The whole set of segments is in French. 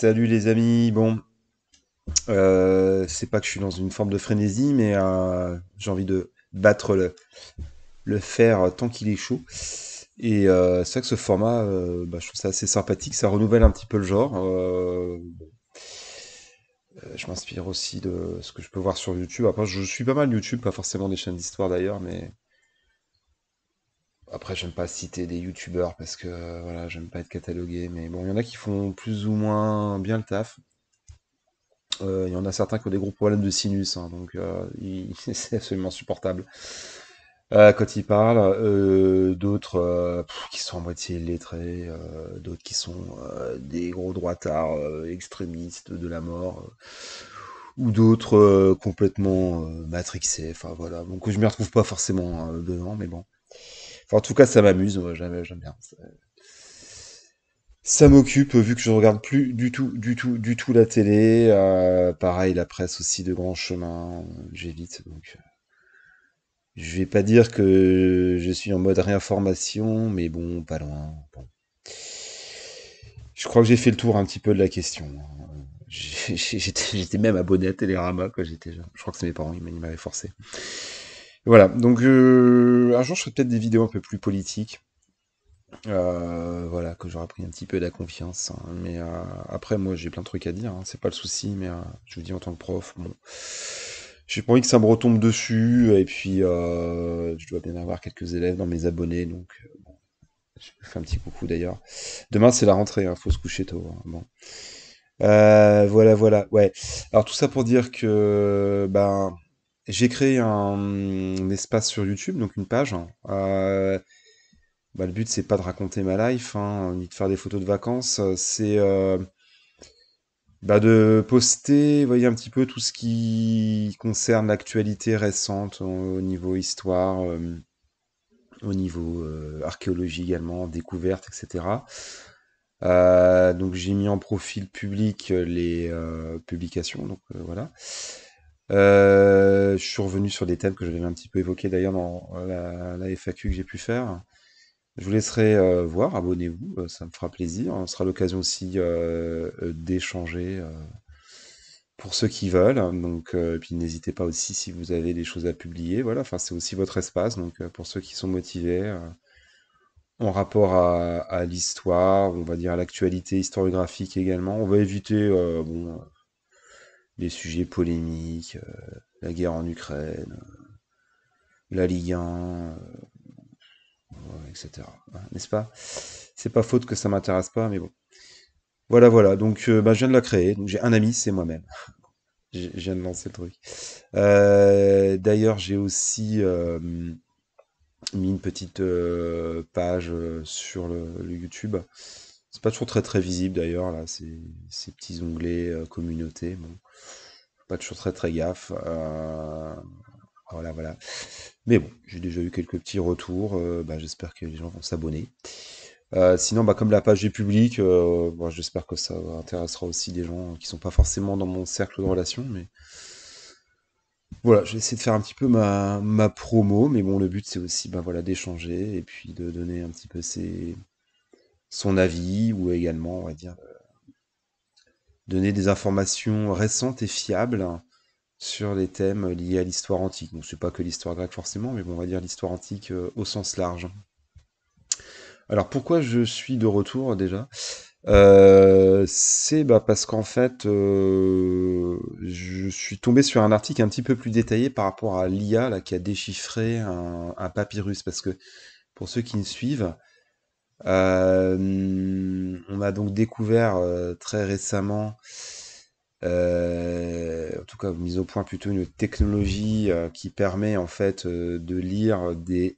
Salut les amis, bon, c'est pas que je suis dans une forme de frénésie, mais j'ai envie de battre le fer tant qu'il est chaud. Et c'est vrai que ce format, je trouve ça assez sympathique, ça renouvelle un petit peu le genre. Je m'inspire aussi de ce que je peux voir sur YouTube. Après, je suis pas mal YouTube, pas forcément des chaînes d'histoire d'ailleurs, mais après, j'aime pas citer des YouTubeurs parce que voilà, j'aime pas être catalogué. Mais bon, il y en a qui font plus ou moins bien le taf. Il y en a certains qui ont des gros problèmes de sinus, hein, donc c'est absolument insupportable. Quand ils parlent, d'autres qui sont à moitié illettrés, d'autres qui sont des gros droitards extrémistes de la mort, ou d'autres complètement matrixés, enfin voilà. Donc je m'y retrouve pas forcément dedans, mais bon. Enfin, en tout cas, ça m'amuse, moi, j'aime bien. Ça m'occupe vu que je ne regarde plus du tout la télé. Pareil, la presse aussi de grand chemin, j'évite. Donc, je vais pas dire que je suis en mode réinformation, mais bon, pas loin. Bon. Je crois que j'ai fait le tour un petit peu de la question, hein. J'étais même abonné à Télérama quand j'étais jeune. Je crois que c'est mes parents, ils m'avaient forcé. Voilà, donc un jour je ferai peut-être des vidéos un peu plus politiques. Voilà, que j'aurai pris un petit peu de la confiance, hein. Mais après, moi, j'ai plein de trucs à dire, hein, c'est pas le souci, mais je vous dis en tant que prof, bon, j'ai pas envie que ça me retombe dessus, et puis je dois bien avoir quelques élèves dans mes abonnés, donc bon, je fais un petit coucou d'ailleurs. Demain, c'est la rentrée, hein, faut se coucher tôt, hein, bon. Voilà, voilà, ouais. Alors tout ça pour dire que ben, j'ai créé un espace sur YouTube, donc une page, hein. Le but, c'est pas de raconter ma life, hein, ni de faire des photos de vacances, c'est de poster, vous voyez, un petit peu tout ce qui concerne l'actualité récente au niveau histoire, au niveau archéologie également, découverte, etc. Donc j'ai mis en profil public les publications, donc voilà. Je suis revenu sur des thèmes que j'avais un petit peu évoqués d'ailleurs dans la FAQ que j'ai pu faire. Je vous laisserai voir, abonnez-vous, ça me fera plaisir. Ce sera l'occasion aussi d'échanger pour ceux qui veulent. Donc, et puis n'hésitez pas aussi si vous avez des choses à publier. Voilà, enfin, c'est aussi votre espace. Donc, pour ceux qui sont motivés en rapport à l'histoire, on va dire à l'actualité historiographique également. On va éviter bon, les sujets polémiques, la guerre en Ukraine, la Ligue 1, ouais, etc. Hein, n'est-ce pas? C'est pas faute que ça m'intéresse pas, mais bon. Voilà, voilà. Donc, je viens de la créer. Donc, j'ai un ami, c'est moi-même. Je viens de lancer le truc. D'ailleurs, j'ai aussi mis une petite page sur le YouTube. C'est pas toujours très très visible d'ailleurs, là, ces petits onglets communauté. Bon, faut pas toujours très très gaffe. Voilà, voilà. Mais bon, j'ai déjà eu quelques petits retours. J'espère que les gens vont s'abonner. Sinon, comme la page est publique, bon, j'espère que ça intéressera aussi des gens qui sont pas forcément dans mon cercle de relations. Mais voilà, je vais essayer de faire un petit peu ma promo. Mais bon, le but, c'est aussi voilà, d'échanger et puis de donner un petit peu son avis ou également, on va dire, donner des informations récentes et fiables sur les thèmes liés à l'histoire antique. Donc, c'est pas que l'histoire grecque forcément, mais bon, on va dire l'histoire antique au sens large. Alors, pourquoi je suis de retour déjà? C'est parce qu'en fait, je suis tombé sur un article un petit peu plus détaillé par rapport à l'IA là, qui a déchiffré un papyrus. Parce que pour ceux qui me suivent, on a donc découvert très récemment, en tout cas mise au point plutôt une technologie qui permet en fait de lire des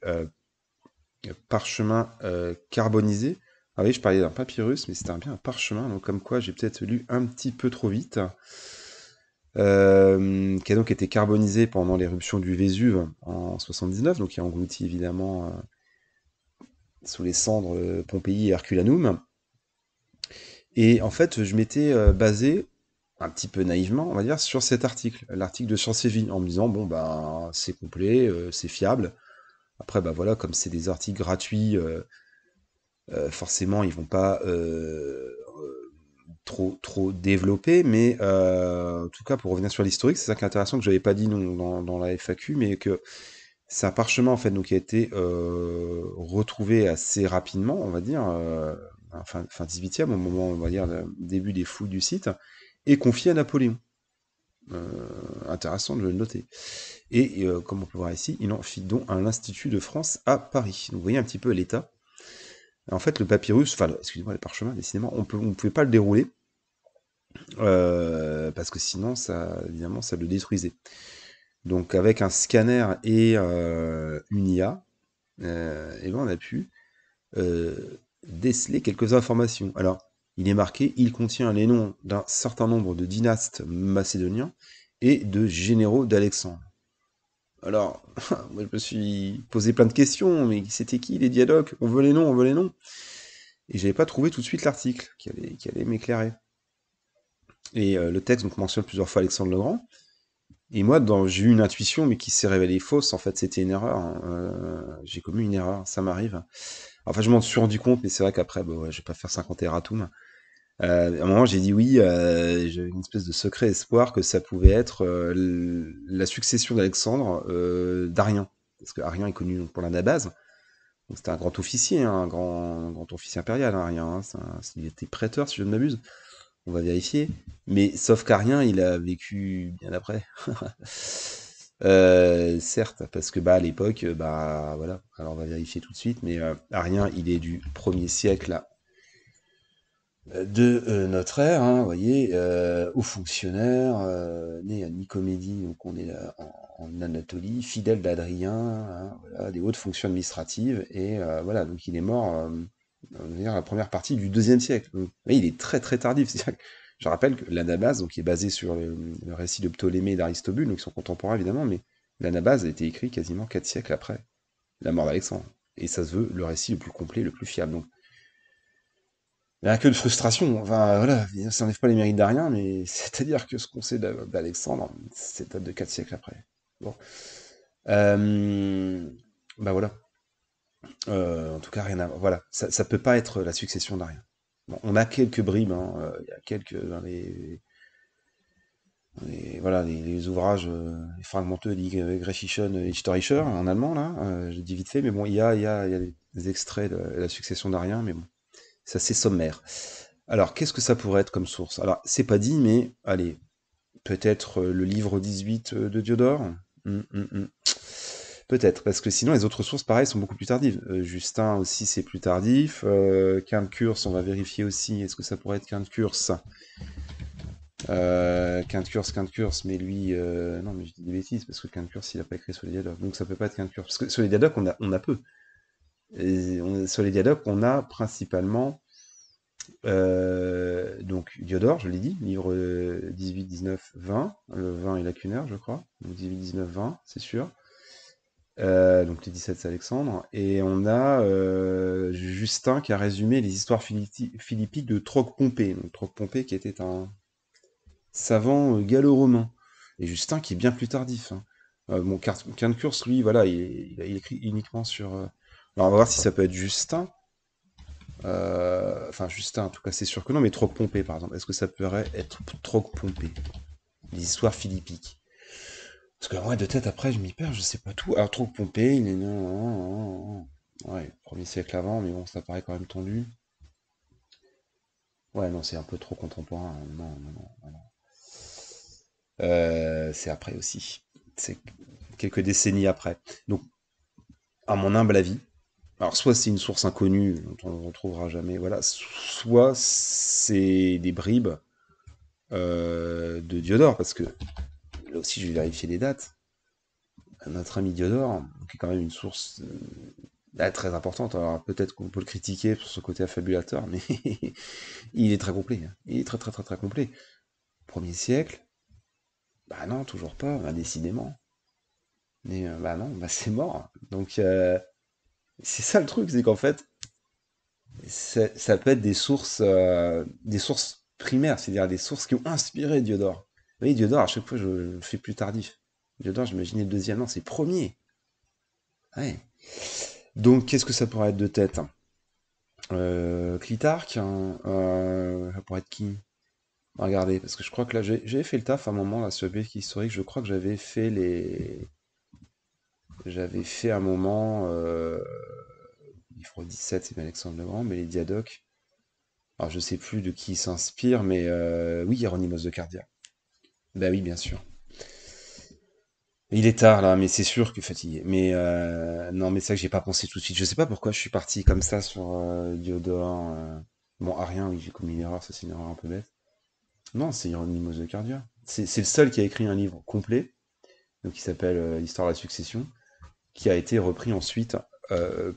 parchemin carbonisé. Ah oui, je parlais d'un papyrus, mais c'était bien un parchemin, donc comme quoi j'ai peut-être lu un petit peu trop vite, qui a donc été carbonisé pendant l'éruption du Vésuve en 79, donc qui a englouti évidemment sous les cendres Pompéi et Herculanum. Et en fait, je m'étais basé, un petit peu naïvement, on va dire, sur cet article, l'article de Science et Vie, en me disant, bon, c'est complet, c'est fiable. Après, voilà, comme c'est des articles gratuits, forcément, ils vont pas trop développé, mais en tout cas, pour revenir sur l'historique, c'est ça qui est intéressant, que j'avais pas dit dans la FAQ, mais que c'est un parchemin, en fait, donc, qui a été retrouvé assez rapidement, on va dire, fin 18e, au moment, on va dire, début des fouilles du site, et confié à Napoléon. Intéressant de le noter. Et comme on peut voir ici, il en fit don à l'Institut de France à Paris. Donc vous voyez un petit peu l'état. En fait, le papyrus, enfin, excusez-moi, le parchemin, décidément, on ne pouvait pas le dérouler, parce que sinon, ça, évidemment, ça le détruisait. Donc avec un scanner et une IA, et ben on a pu déceler quelques informations. Alors, il est marqué, il contient les noms d'un certain nombre de dynastes macédoniens et de généraux d'Alexandre. Alors, moi je me suis posé plein de questions, mais c'était qui les diadoques? On veut les noms, on veut les noms. Et j'avais pas trouvé tout de suite l'article qui allait m'éclairer. Et le texte donc mentionne plusieurs fois Alexandre le Grand. Et moi, j'ai eu une intuition, mais qui s'est révélée fausse. En fait, c'était une erreur, hein. J'ai commis une erreur, ça m'arrive. Enfin, je m'en suis rendu compte, mais c'est vrai qu'après, bah, ouais, je vais pas faire 50 erratum. À un moment, j'ai dit oui, j'avais une espèce de secret espoir que ça pouvait être la succession d'Alexandre d'Arien. Parce que Arien est connu donc, pour l'anabase. Donc c'était un grand officier, hein, un grand officier impérial, hein, Arien. Hein, il était prêteur, si je ne m'abuse. On va vérifier. Mais sauf qu'Arien, il a vécu bien après. Certes, parce que bah à l'époque, bah voilà. Alors on va vérifier tout de suite, mais Arien, il est du 1er siècle de notre ère, hein, vous voyez, haut fonctionnaire, né à Nicomédie, donc on est là en Anatolie, fidèle d'Adrien, hein, voilà, des hautes fonctions administratives, et voilà, donc il est mort, on va dire, la première partie du 2e siècle. Donc, oui, il est très très tardif. Je rappelle que l'Anabase, donc, qui est basé sur le récit de Ptolémée et d'Aristobule, donc ils sont contemporains évidemment, mais l'Anabase a été écrit quasiment 4 siècles après la mort d'Alexandre. Et ça se veut le récit le plus complet, le plus fiable. Donc, il n'y a que de frustration. Enfin, voilà, ça n'enlève pas les mérites d'Arien, mais c'est-à-dire que ce qu'on sait d'Alexandre, c'est date de 4 siècles après. Bon. Bah voilà. En tout cas, rien à... Voilà, ça peut pas être la succession d'Arien. Bon, on a quelques bribes, hein, il y a quelques dans voilà, les ouvrages les fragmenteux dit Griechischen Historischer en allemand, là, je dis vite fait, mais bon, il y a des extraits de la succession d'Arien, mais bon, c'est assez sommaire. Alors, qu'est-ce que ça pourrait être comme source? Alors, c'est pas dit, mais allez, peut-être le livre 18 de Diodore. Peut-être, parce que sinon les autres sources, pareil, sont beaucoup plus tardives. Justin aussi, c'est plus tardif. Quinte Curse, on va vérifier aussi. Est-ce que ça pourrait être Quinte Curse? Quinte Curse, mais lui... non, mais je dis des bêtises, parce que Quinte Curse, il a pas écrit sur les diadoques. Donc ça peut pas être Quinte Curse. Parce que sur les diadoques, on a peu. Sur les diadoques, on a principalement... donc Diodore, je l'ai dit, livre 18, 19, 20. Le 20 est lacunaire, je crois. Donc 18, 19, 20, c'est sûr. Donc les 17, c'est Alexandre. Et on a Justin qui a résumé les histoires philippiques de Troc-Pompée. Donc Troc-Pompée qui était un savant gallo-romain. Et Justin qui est bien plus tardif. Hein. Bon, Quinte Curse, lui, voilà, il écrit uniquement sur... Alors on va voir si ça peut être Justin. Enfin, Justin, en tout cas, c'est sûr que non, mais Troc-Pompée, par exemple. Est-ce que ça pourrait être Troc-Pompée? Les histoires philippiques. Parce que moi, de tête, après, je m'y perds, je sais pas tout. Alors, Troc-Pompée, il est né ouais, 1er siècle avant, mais bon, ça paraît quand même tendu. Ouais, non, c'est un peu trop contemporain. Non, non, non. Non. C'est après aussi. C'est quelques décennies après. Donc, à mon humble avis, alors soit c'est une source inconnue dont on ne retrouvera jamais, voilà, soit c'est des bribes de Diodore, parce que là aussi je vais vérifier les dates. Notre ami Diodore, qui est quand même une source très importante, alors peut-être qu'on peut le critiquer pour ce côté affabulateur, mais il est très complet, hein. Il est très très très très complet. 1er siècle, bah non, toujours pas, bah, décidément. Mais bah non, bah c'est mort. Donc c'est ça le truc, c'est qu'en fait, ça peut être des sources primaires, c'est-à-dire des sources qui ont inspiré Diodore. Vous voyez, Diodore, à chaque fois, je le fais plus tardif. Diodore, j'imaginais le deuxième, non, c'est premier. Ouais. Donc, qu'est-ce que ça pourrait être de tête? Clitarque, hein, ça pourrait être qui? Regardez, parce que je crois que là, j'avais fait le taf à un moment, là, sur le BFK historique, je crois que j'avais fait les... J'avais fait un moment... livre 17, c'est bien Alexandre le Grand, mais les Diadoques... Alors, je sais plus de qui il s'inspire, mais oui, Hieronymus de Cardia. Bah oui, bien sûr. Il est tard là, mais c'est sûr que fatigué. Mais non, mais c'est ça que j'ai pas pensé tout de suite. Je sais pas pourquoi je suis parti comme ça sur Diodore. Bon, Arien, oui, j'ai commis une erreur, ça c'est une erreur un peu bête. Non, c'est Hieronymus de Cardia. C'est le seul qui a écrit un livre complet, donc qui s'appelle L'Histoire de la Succession, qui a été repris ensuite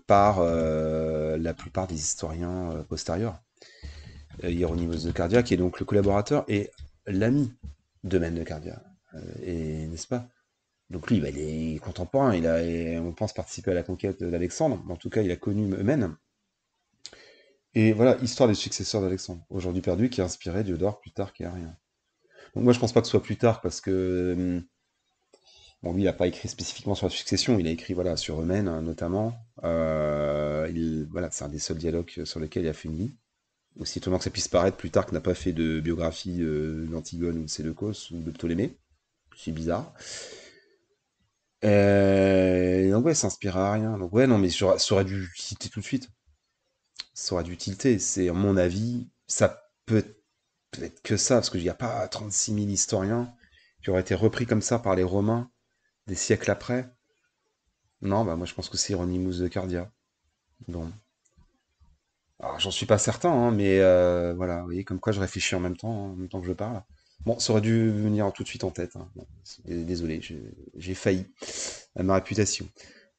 par la plupart des historiens postérieurs. Hieronymus de Cardia, qui est donc le collaborateur et l'ami de Mène de Cardia. Et n'est-ce pas? Donc lui, bah, il est contemporain, on pense participer à la conquête d'Alexandre, en tout cas il a connu Eumène. Et voilà, histoire des successeurs d'Alexandre, aujourd'hui perdu, qui a inspiré Diodore plus tard, qui a rien. Donc moi je pense pas que ce soit plus tard, parce que bon, lui il a pas écrit spécifiquement sur la succession, il a écrit voilà sur Eumène notamment. Voilà, c'est un des seuls dialogues sur lesquels il a fait une vie. Aussi étonnant que ça puisse paraître plus tard qu'il n'a pas fait de biographie d'Antigone ou de Séleucos ou de Ptolémée. C'est bizarre. Donc ouais, ça inspire à rien. Donc ouais, non, mais ça aurait dû citer tout de suite. Ça aurait dû tilter. C'est, à mon avis, ça peut être que ça, parce qu'il n'y a pas 36 000 historiens qui auraient été repris comme ça par les Romains des siècles après. Non, bah moi je pense que c'est Hieronymus de Cardia. Bon. Alors j'en suis pas certain, hein, mais voilà, vous voyez, comme quoi je réfléchis en même temps que je parle. Bon, ça aurait dû venir tout de suite en tête, hein. Bon, désolé, j'ai failli à ma réputation.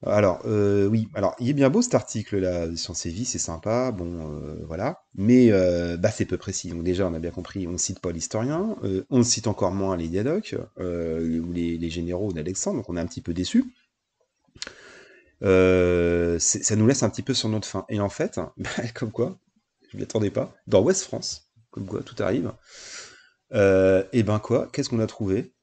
Alors, oui, alors il est bien beau cet article-là, Science et Vie, c'est sympa, bon, voilà, mais bah, c'est peu précis. Donc déjà, on a bien compris, on ne cite pas l'historien, on cite encore moins les diadoques, ou les généraux d'Alexandre, donc on est un petit peu déçus. Ça nous laisse un petit peu sur notre faim. Et en fait, bah, comme quoi, je m'y attendais pas, dans Ouest France, comme quoi tout arrive, et ben quoi, qu'est-ce qu'on a trouvé?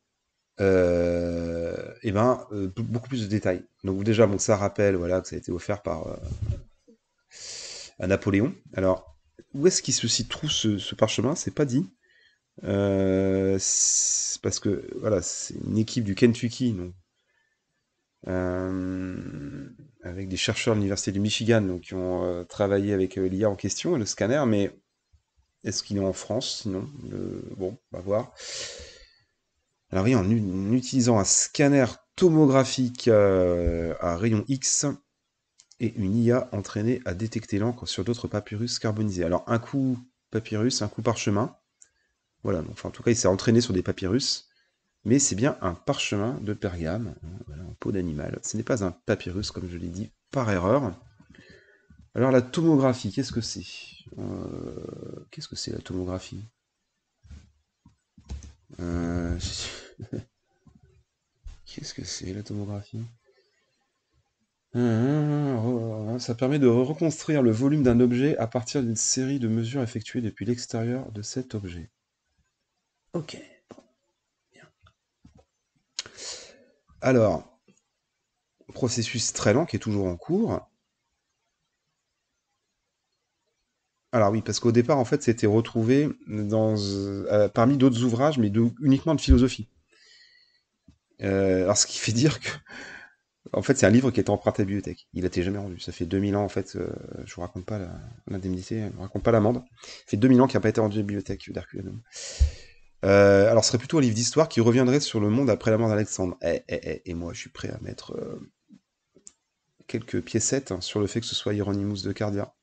Et ben, beaucoup plus de détails. Donc déjà, bon, ça rappelle voilà, que ça a été offert par à Napoléon. Alors, où est-ce qu'il se trouve ce parchemin? C'est pas dit. Parce que voilà, c'est une équipe du Kentucky, donc, avec des chercheurs de l'université du Michigan, donc, qui ont travaillé avec l'IA en question et le scanner, mais est-ce qu'il est en France? Sinon, bon, on va voir. Alors oui, en utilisant un scanner tomographique à rayon X, et une IA entraînée à détecter l'encre sur d'autres papyrus carbonisés. Alors, un coup papyrus, un coup parchemin. Voilà, donc, enfin, en tout cas, il s'est entraîné sur des papyrus, mais c'est bien un parchemin de Pergame, voilà, en peau d'animal. Ce n'est pas un papyrus, comme je l'ai dit, par erreur. Alors, la tomographie, qu'est-ce que c'est Qu'est-ce que c'est la tomographie euh, Qu'est-ce que c'est la tomographie Ça permet de reconstruire le volume d'un objet à partir d'une série de mesures effectuées depuis l'extérieur de cet objet. Ok. Bien. Alors, processus très lent qui est toujours en cours. Alors oui, parce qu'au départ, en fait, c'était retrouvé parmi d'autres ouvrages, mais uniquement de philosophie. Alors, ce qui fait dire que, en fait, c'est un livre qui est emprunté à la bibliothèque. Il n'a été jamais rendu. Ça fait 2000 ans, en fait, je vous raconte pas l'indemnité, je vous raconte pas l'amende. Ça fait 2000 ans qu'il n'a pas été rendu à la bibliothèque d'Herculanum. Alors, ce serait plutôt un livre d'histoire qui reviendrait sur le monde après la mort d'Alexandre. Et moi, je suis prêt à mettre quelques piécettes hein, sur le fait que ce soit Hieronymus de Cardia.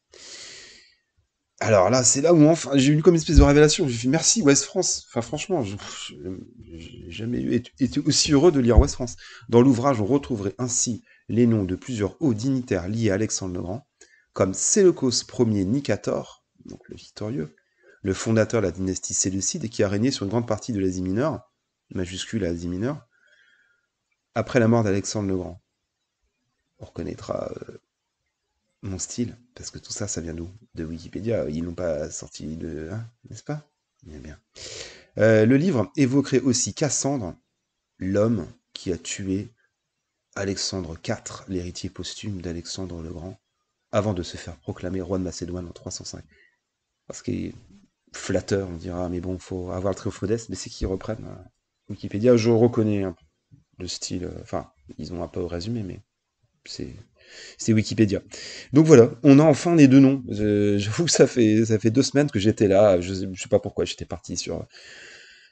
Alors là, c'est là où enfin j'ai eu comme une espèce de révélation. J'ai fait merci Ouest France. Enfin franchement, j'ai jamais été aussi heureux de lire Ouest France. Dans l'ouvrage, on retrouverait ainsi les noms de plusieurs hauts dignitaires liés à Alexandre le Grand, comme Séleucos Ier Nicator, donc le victorieux, le fondateur de la dynastie séleucide qui a régné sur une grande partie de l'Asie mineure, majuscule Asie mineure, après la mort d'Alexandre le Grand. On reconnaîtra mon style, parce que tout ça, ça vient d'où? De Wikipédia. Ils n'ont pas sorti de... Hein, n'est-ce pas? Bien, bien. Le livre évoquerait aussi Cassandre, l'homme qui a tué Alexandre IV, l'héritier posthume d'Alexandre le Grand, avant de se faire proclamer roi de Macédoine en 305. Parce que flatteur, on dira, mais bon, faut avoir le triomphe modeste, mais c'est qu'ils reprennent Wikipédia. Je reconnais un peu le style, enfin, ils ont un peu résumé, mais c'est c'est Wikipédia. Donc voilà, on a enfin les deux noms. J'avoue que ça fait 2 semaines que j'étais là, je sais pas pourquoi, j'étais parti sur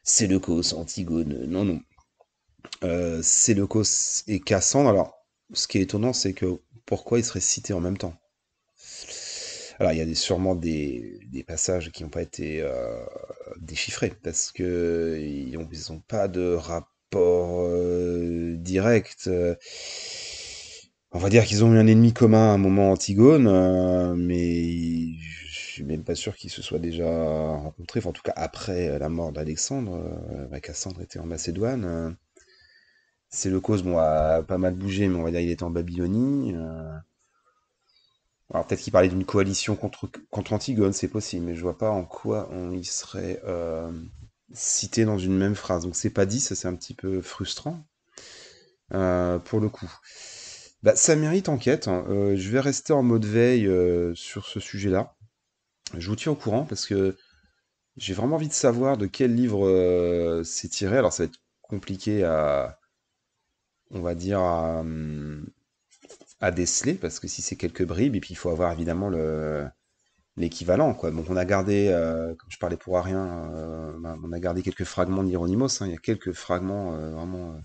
Séleucos, Antigone, non, non. Séleucos et Cassandre, alors, ce qui est étonnant, c'est que pourquoi ils seraient cités en même temps? Alors, il y a sûrement des passages qui n'ont pas été déchiffrés, parce que ils ont pas de rapport direct. On va dire qu'ils ont eu un ennemi commun à un moment, Antigone, mais je suis même pas sûr qu'ils se soient déjà rencontrés. Enfin, en tout cas, après la mort d'Alexandre, Cassandre était en Macédoine. Séleucos, bon, a pas mal bougé, mais on va dire il était en Babylonie. Alors peut-être qu'il parlait d'une coalition contre Antigone, c'est possible, mais je vois pas en quoi on y serait cité dans une même phrase. Donc c'est pas dit, ça c'est un petit peu frustrant pour le coup. Bah, ça mérite enquête, hein. Je vais rester en mode veille sur ce sujet-là. Je vous tiens au courant parce que j'ai vraiment envie de savoir de quel livre c'est tiré. Alors ça va être compliqué on va dire, à déceler parce que si c'est quelques bribes, et puis il faut avoir évidemment l'équivalent, quoi. Donc on a gardé, comme je parlais pour rien, ben, on a gardé quelques fragments d'Hieronymus, hein. Il y a quelques fragments vraiment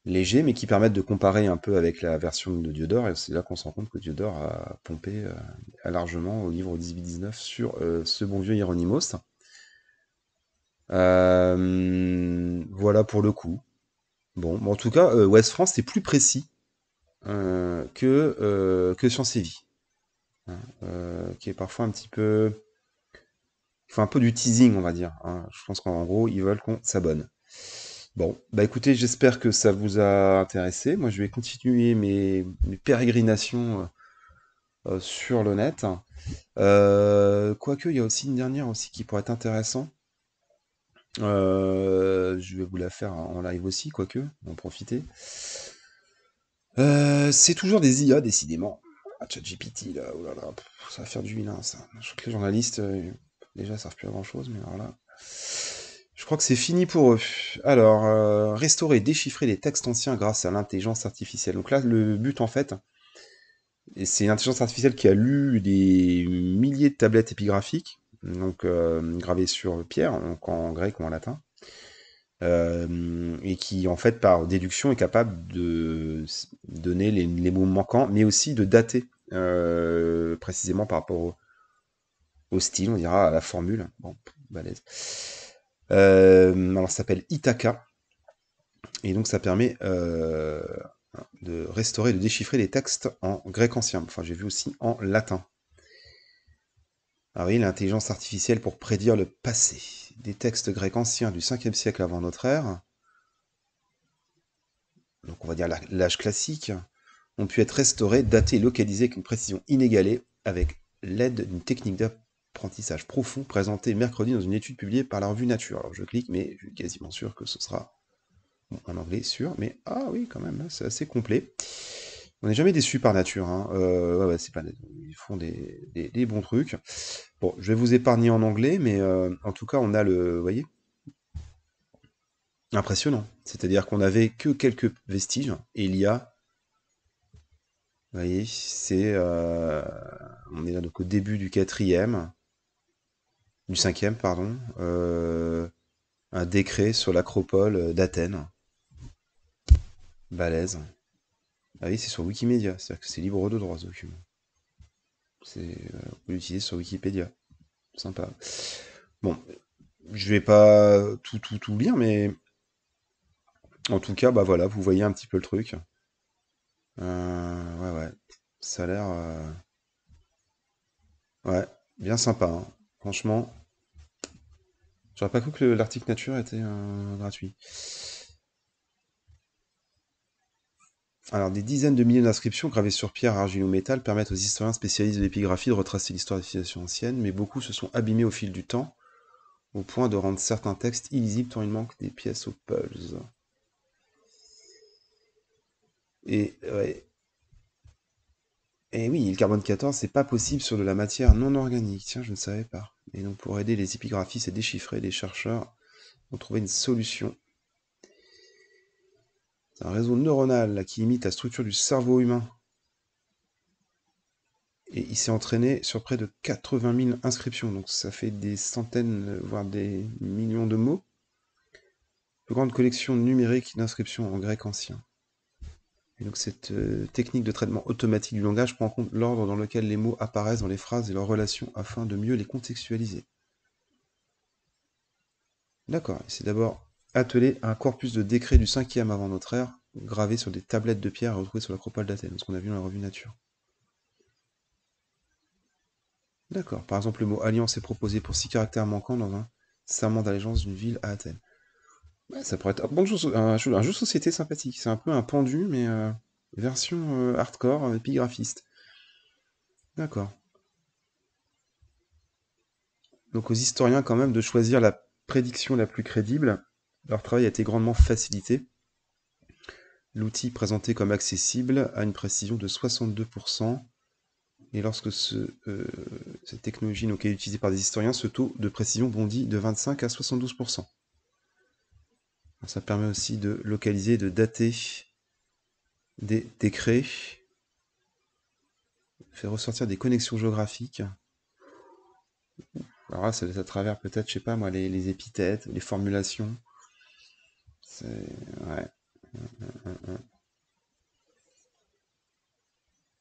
légers, mais qui permettent de comparer un peu avec la version de Diodore, et c'est là qu'on se rend compte que Diodore a pompé largement au livre 18-19 sur ce bon vieux Hieronymus. Voilà pour le coup. Bon, en tout cas, Ouest France, c'est plus précis que Science et Vie, hein, qui est parfois un petit peu il faut un peu du teasing, on va dire, hein. Je pense qu'en gros, ils veulent qu'on s'abonne. Bon, bah écoutez, j'espère que ça vous a intéressé. Moi, je vais continuer mes pérégrinations sur le net. Quoique, il y a aussi une dernière aussi qui pourrait être intéressant. Je vais vous la faire en live aussi, quoique, en profiter. C'est toujours des IA, décidément. Ah, ChatGPT, là, oh là là, ça va faire du vilain, ça. Je crois que les journalistes, déjà, servent plus à grand-chose, mais alors là... Je crois que c'est fini pour eux. Alors, restaurer, déchiffrer les textes anciens grâce à l'intelligence artificielle. Donc là, le but, en fait, et c'est l'intelligence artificielle qui a lu des milliers de tablettes épigraphiques, donc gravées sur pierre, donc en grec ou en latin, et qui, en fait, par déduction, est capable de donner les mots manquants, mais aussi de dater précisément par rapport au style, on dira, à la formule. Bon, balèze. Alors, ça s'appelle Ithaka, et donc ça permet de restaurer, de déchiffrer les textes en grec ancien. Enfin, j'ai vu aussi en latin. Ah oui, l'intelligence artificielle pour prédire le passé. Des textes grecs anciens du 5e siècle avant notre ère, donc on va dire l'âge classique, ont pu être restaurés, datés et localisés avec une précision inégalée, avec l'aide d'une technique d'apprentissage profond présentée mercredi dans une étude publiée par la revue Nature. Alors je clique, mais je suis quasiment sûr que ce sera en anglais, sûr, mais ah oui, quand même, c'est assez complet. On n'est jamais déçu par Nature, hein. Ouais, ouais, c'est pas, ils font des bons trucs. Bon, je vais vous épargner en anglais, mais en tout cas, on a vous voyez, impressionnant. C'est-à-dire qu'on n'avait que quelques vestiges, et il y a, vous voyez, on est là donc au début du cinquième, pardon, un décret sur l'acropole d'Athènes. Balèze. Ah oui, c'est sur Wikimedia, c'est-à-dire que c'est libre de droit ce document. Vous pouvez l'utiliser sur Wikipédia. Sympa. Bon, je vais pas tout lire, mais en tout cas, bah voilà, vous voyez un petit peu le truc. Ouais, ouais. Ça a l'air, ouais, bien sympa, hein. Franchement, j'aurais pas cru que l'article nature était gratuit. Alors, des dizaines de milliers d'inscriptions gravées sur pierre, argile ou métal permettent aux historiens spécialistes de l'épigraphie de retracer l'histoire des civilisations anciennes, mais beaucoup se sont abîmés au fil du temps, au point de rendre certains textes illisibles tant il manque des pièces aux pulses. Et ouais, Et oui, le carbone 14, c'est pas possible sur de la matière non organique. Tiens, je ne savais pas. Et donc, pour aider les épigraphistes à déchiffrer, les chercheurs ont trouvé une solution. C'est un réseau neuronal là, qui imite la structure du cerveau humain. Et il s'est entraîné sur près de 80 000 inscriptions. Donc, ça fait des centaines, voire des millions de mots. Plus grande collection numérique d'inscriptions en grec ancien. Et donc cette technique de traitement automatique du langage prend en compte l'ordre dans lequel les mots apparaissent dans les phrases et leurs relations afin de mieux les contextualiser. D'accord, il s'est d'abord attelé à un corpus de décrets du 5e avant notre ère, gravés sur des tablettes de pierre et retrouvés sur l'acropole d'Athènes, ce qu'on a vu dans la revue Nature. D'accord, par exemple le mot alliance est proposé pour 6 caractères manquants dans un serment d'allégeance d'une ville à Athènes. Ouais, ça pourrait être un jeu de société sympathique, c'est un peu un pendu, mais version hardcore, épigraphiste. D'accord. Donc aux historiens quand même de choisir la prédiction la plus crédible. Leur travail a été grandement facilité. L'outil présenté comme accessible a une précision de 62%. Et lorsque cette technologie donc, est utilisée par des historiens, ce taux de précision bondit de 25 à 72%. Alors, ça permet aussi de localiser, de dater des décrets, faire ressortir des connexions géographiques. Alors là, ça à travers peut-être, je sais pas moi, les épithètes, les formulations. C'est... Ouais.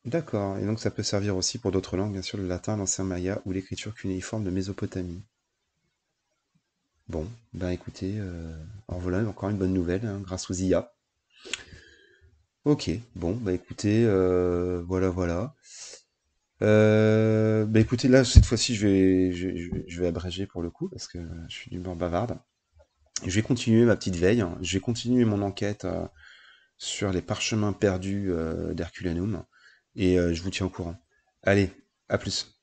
D'accord, et donc ça peut servir aussi pour d'autres langues, bien sûr, le latin, l'ancien maya ou l'écriture cunéiforme de Mésopotamie. Bon, ben écoutez, alors voilà, encore une bonne nouvelle, hein, grâce aux IA. Ok, bon, bah écoutez, voilà, voilà. Bah écoutez, là, cette fois-ci, je vais abréger pour le coup, parce que je suis d'humeur bavarde. Je vais continuer ma petite veille, hein. Je vais continuer mon enquête sur les parchemins perdus d'Herculanum, et je vous tiens au courant. Allez, à plus.